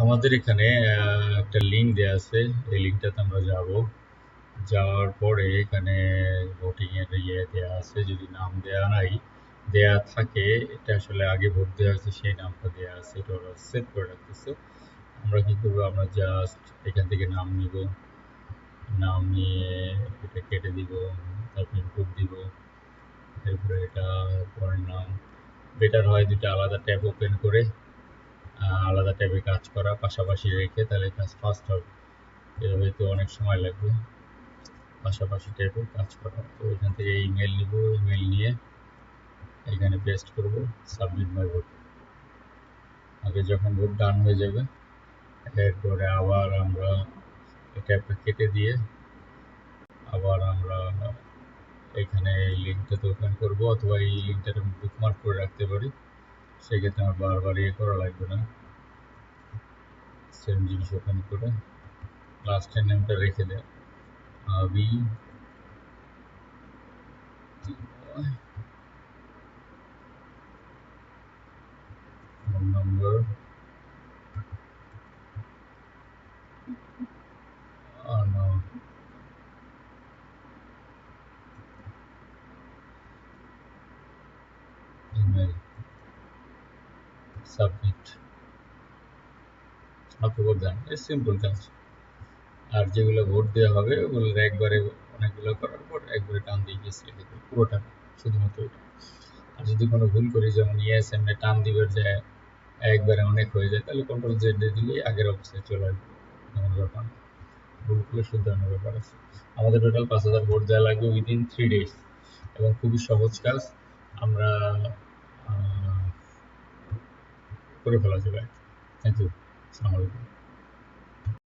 আমাদের এখানে একটা লিঙ্ক দেওয়া আছে, এই লিঙ্কটাতে আমরা যাব। যাওয়ার পরে এখানে ভোটিং এর দেওয়া আছে, যদি নাম দেওয়া নাই দেয়া থাকে, এটা আসলে আগে ভোট দেওয়া হয়েছে সেই নামটা দেওয়া আছে, এটা ওরা সেভ করে রাখতেছে। আমরা কি করবো, আমরা জাস্ট এখান থেকে নাম নিব, নাম নিয়ে এটা কেটে দিব, তারপর ইনপুট দিব, এরপরে এটা পরের নাম। বেটার হয় দুটো আলাদা ট্যাব ওপেন করে আলাদা ট্যাবে কাজ করা, পাশাপাশি রেখে, তাহলে কাজ ফাস্ট হবে। এভাবে তো অনেক সময় লাগবে পাশাপাশি ট্যাবে কাজ করা। তো এখান থেকে ইমেল নিব, ইমেল নিয়ে এখানে পেস্ট করব, সাবমিট মাই ভোট। আগে যখন ভোট ডান হয়ে যাবে, এরপরে আবার আমরা ট্যাবটা কেটে দিয়ে আবার আমরা এখানে এই লিঙ্কটাতে ওপেন করবো, অথবা এই লিঙ্কটাতে আমি বুকমার্ক করে রাখতে পারি, সেক্ষেত্রে আমার বারবার করা লাগবে না। সেম জিনিস ওপেন করে লাস্টের নেমটা রেখে দেয়, আবি ফোন নম্বর ইমেল, সাবমিট। অথবা দেন, এই সিম্পল কাজ। আর যেগুলো ভোট দেওয়া হবে ওগুলো একবারে অনেকগুলো করার পর একবারে টান দিয়ে গেছে লিখে দেবে পুরোটা, শুধুমাত্র এটা। আর যদি কোনো ভুল করি, যেমন ইয়েস এমনি টান দিবার যে একবারে অনেক হয়ে যায়, তাহলে কন্ট্রোল জেড দিয়ে দিলে আগের অবস্থায় চলে আসবে, কোনো ব্যাপার না। ভুল করলে শুধরানোর ব্যাপার আছে। আমাদের টোটাল 5,000 ভোট দেওয়া লাগবে উইদিন 3 days, এবং খুবই সহজ কাজ, আমরা করে ফেলা যাবে। থ্যাংক ইউ, আসসালামু আলাইকুম।